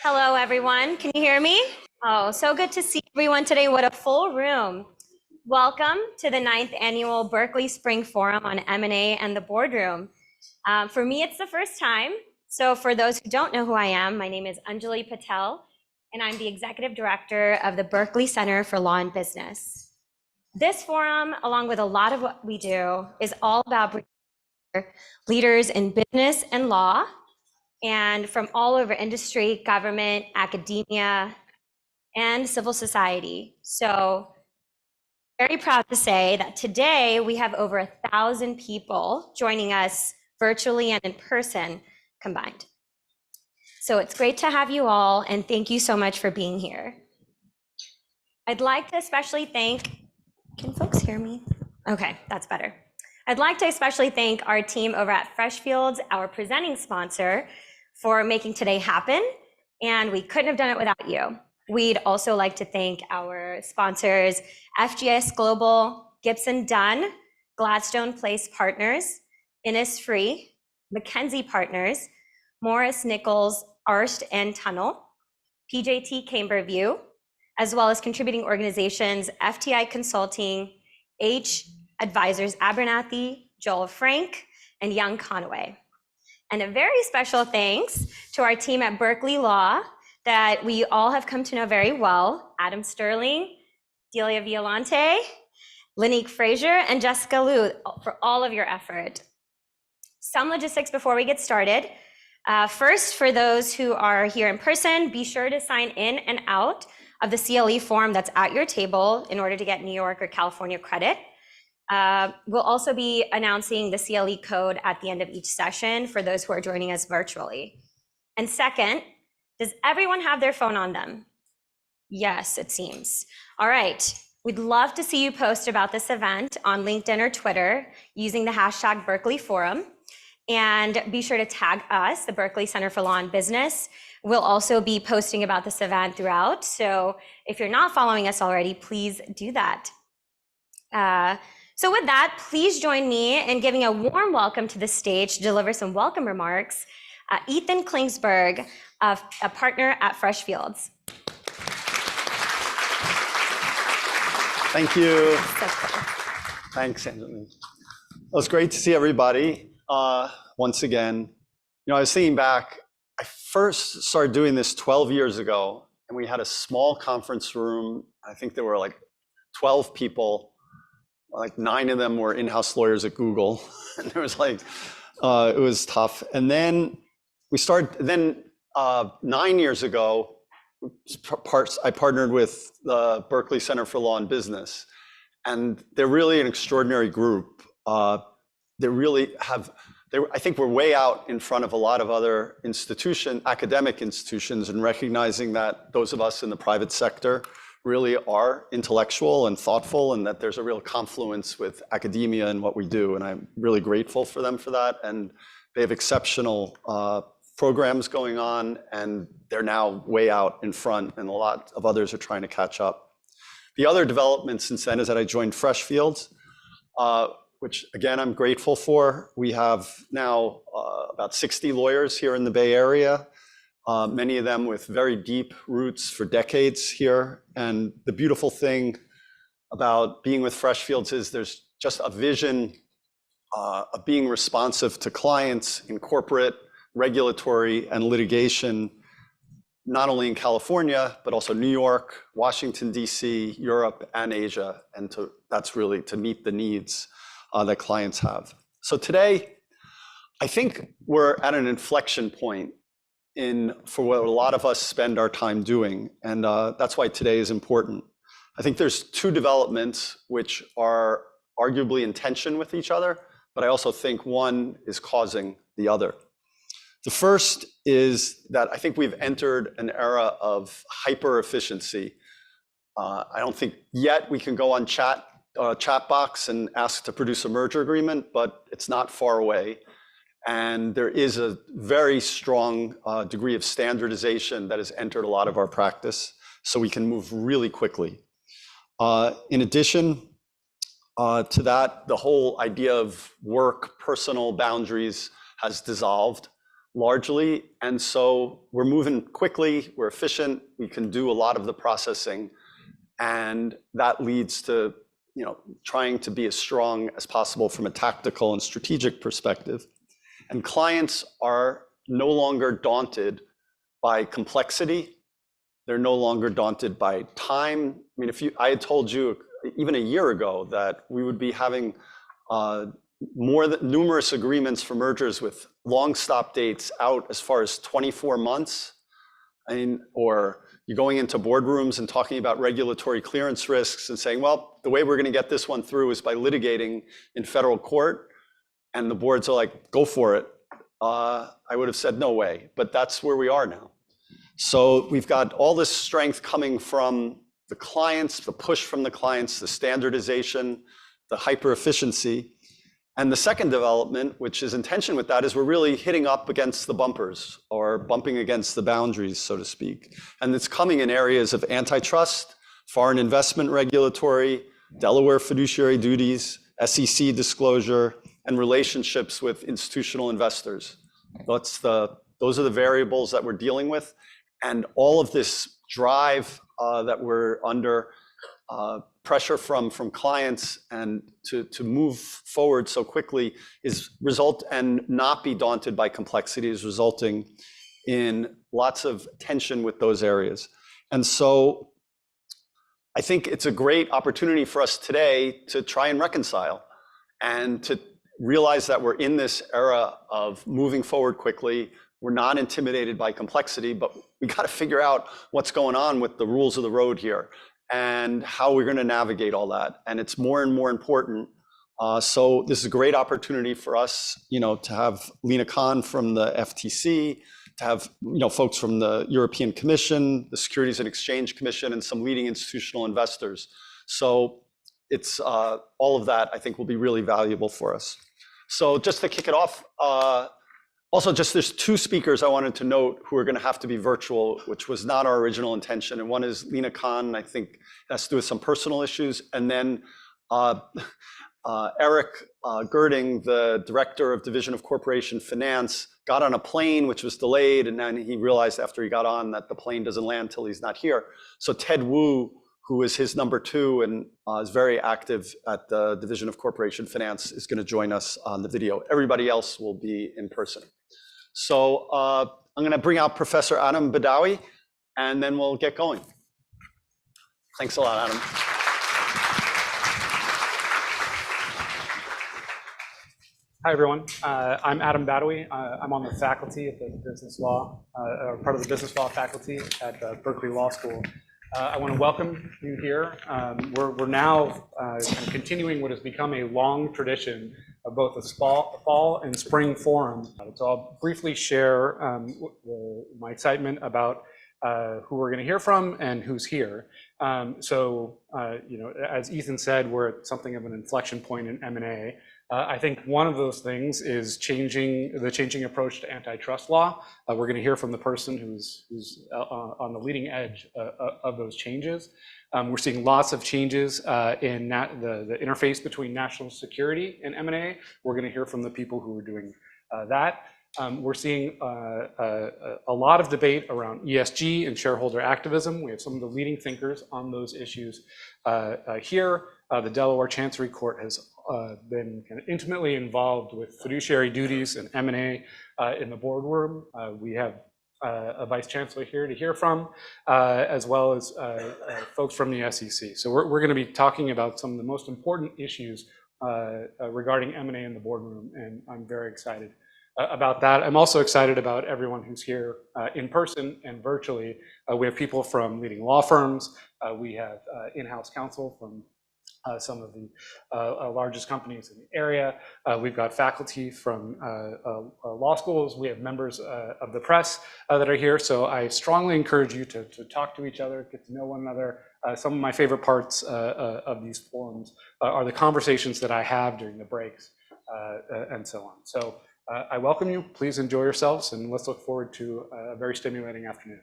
Hello, everyone. Can you hear me? Oh, so good to see everyone today. What a full room. Welcome to the 9th annual Berkeley Spring Forum on M&A and the boardroom. For me, it's the first time. So for those who don't know who I am, my name is Angeli Patel, and I'm the Executive Director of the Berkeley Center for Law and Business. This forum, along with a lot of what we do, is all about bringing leaders in business and law and from all over industry, government, academia, and civil society. So very proud to say that today we have over 1,000 people joining us virtually and in person combined. So it's great to have you all, and thank you so much for being here. I'd like to especially thank, can folks hear me? Okay, that's better. I'd like to especially thank our team over at Freshfields, our presenting sponsor, for making today happen, and we couldn't have done it without you. We'd also like to thank our sponsors, FGS Global, Gibson Dunn, Gladstone Place Partners, Innisfree, McKenzie Partners, Morris Nichols, Arst and Tunnel, PJT Camberview, as well as contributing organizations, FTI Consulting, H Advisors Abernathy, Joel Frank, and Young Conway. And a very special thanks to our team at Berkeley Law that we all have come to know very well, Adam Sterling, Delia Violante, Linique Frazier, and Jessica Liu, for all of your effort. Some logistics before we get started. First, for those who are here in person, be sure to sign in and out of the CLE form that's at your table in order to get New York or California credit. We'll also be announcing the CLE code at the end of each session for those who are joining us virtually. And second, does everyone have their phone on them? Yes, it seems. All right. We'd love to see you post about this event on LinkedIn or Twitter using the hashtag Berkeley Forum. And be sure to tag us, the Berkeley Center for Law and Business. We'll also be posting about this event throughout. So if you're not following us already, please do that. So with that, please join me in giving a warm welcome to the stage to deliver some welcome remarks, Ethan Klingsberg, a partner at Freshfields. Thank you. Thanks, Angeli. Well, it's great to see everybody once again. You know, I was thinking back, I first started doing this 12 years ago, and we had a small conference room. I think there were like 12 people. Like 9 of them were in-house lawyers at Google. And there was like, it was tough. And then we started, 9 years ago, I partnered with the Berkeley Center for Law and Business. And they're really an extraordinary group. They really have, I think we're way out in front of a lot of other academic institutions, and recognizing that those of us in the private sector really are intellectual and thoughtful, and that there's a real confluence with academia and what we do. And I'm really grateful for them for that. And they have exceptional programs going on, and they're now way out in front, and a lot of others are trying to catch up. The other development since then is that I joined Freshfields, which again, I'm grateful for. We have now about 60 lawyers here in the Bay Area. Many of them with very deep roots for decades here. And the beautiful thing about being with Freshfields is there's just a vision of being responsive to clients in corporate, regulatory, and litigation, not only in California, but also New York, Washington, D.C., Europe, and Asia. And that's really to meet the needs that clients have. So today, I think we're at an inflection point for what a lot of us spend our time doing. And that's why today is important. I think there's 2 developments which are arguably in tension with each other, but I also think one is causing the other. The first is that I think we've entered an era of hyper efficiency. I don't think yet we can go on chat box and ask to produce a merger agreement, but it's not far away. And there is a very strong degree of standardization that has entered a lot of our practice, so we can move really quickly. In addition to that, the whole idea of work, personal boundaries has dissolved. largely. And so we're moving quickly, we're efficient, we can do a lot of the processing. And that leads to trying to be as strong as possible from a tactical and strategic perspective. And clients are no longer daunted by complexity. They're no longer daunted by time. I mean, I had told you even a year ago that we would be having numerous agreements for mergers with long stop dates out as far as 24 months. Or you're going into boardrooms and talking about regulatory clearance risks and saying, well, the way we're going to get this one through is by litigating in federal court. And the boards are like, go for it. I would have said no way, but that's where we are now. So we've got all this strength coming from the clients, the push from the clients, the standardization, the hyper efficiency. And the second development, which is in tension with that, is we're really hitting up against the bumpers or bumping against the boundaries, so to speak. And it's coming in areas of antitrust, foreign investment regulatory, Delaware fiduciary duties, SEC disclosure, and relationships with institutional investors. Those are the variables that we're dealing with. And all of this drive that we're under, pressure from clients and to move forward so quickly and not be daunted by complexity is resulting in lots of tension with those areas. And so I think it's a great opportunity for us today to try and reconcile and to realize that we're in this era of moving forward quickly. We're not intimidated by complexity, but we got to figure out what's going on with the rules of the road here and how we're going to navigate all that. And it's more and more important. So this is a great opportunity for us, to have Lina Khan from the FTC, to have folks from the European Commission, the Securities and Exchange Commission, and some leading institutional investors. So it's all of that I think will be really valuable for us. So just to kick it off, also, there's two speakers I wanted to note who are going to have to be virtual, which was not our original intention. And one is Lina Khan, I think it has to do with some personal issues. And then Eric Girding, the Director of Division of Corporation Finance, got on a plane, which was delayed. And then he realized after he got on that the plane doesn't land till he's not here. So Ted Wu, who is his number two and is very active at the Division of Corporation Finance, is going to join us on the video. Everybody else will be in person. So I'm going to bring out Professor Adam Badawi, and then we'll get going. Thanks a lot, Adam. Hi, everyone. I'm Adam Badawi. I'm on the faculty at the business law, or part of the business law faculty at Berkeley Law School. I want to welcome you here. We're now kind of continuing what has become a long tradition of both the fall and spring forum. So I'll briefly share my excitement about who we're going to hear from and who's here. As Ethan said, we're at something of an inflection point in M&A. I think one of those things is the changing approach to antitrust law. We're going to hear from the person who's on the leading edge of those changes. We're seeing lots of changes in the interface between national security and M&A. We're going to hear from the people who are doing that. We're seeing a lot of debate around ESG and shareholder activism. We have some of the leading thinkers on those issues here. The Delaware Chancery Court has been kind of intimately involved with fiduciary duties and M&A in the boardroom. We have a vice chancellor here to hear from, as well as folks from the SEC. So we're going to be talking about some of the most important issues regarding M&A in the boardroom, and I'm very excited about that. I'm also excited about everyone who's here in person and virtually. We have people from leading law firms. We have in-house counsel from some of the largest companies in the area. We've got faculty from law schools. We have members of the press that are here. So I strongly encourage you to talk to each other, get to know one another. Some of my favorite parts of these forums are the conversations that I have during the breaks and so on. So I welcome you. Please enjoy yourselves, and let's look forward to a very stimulating afternoon.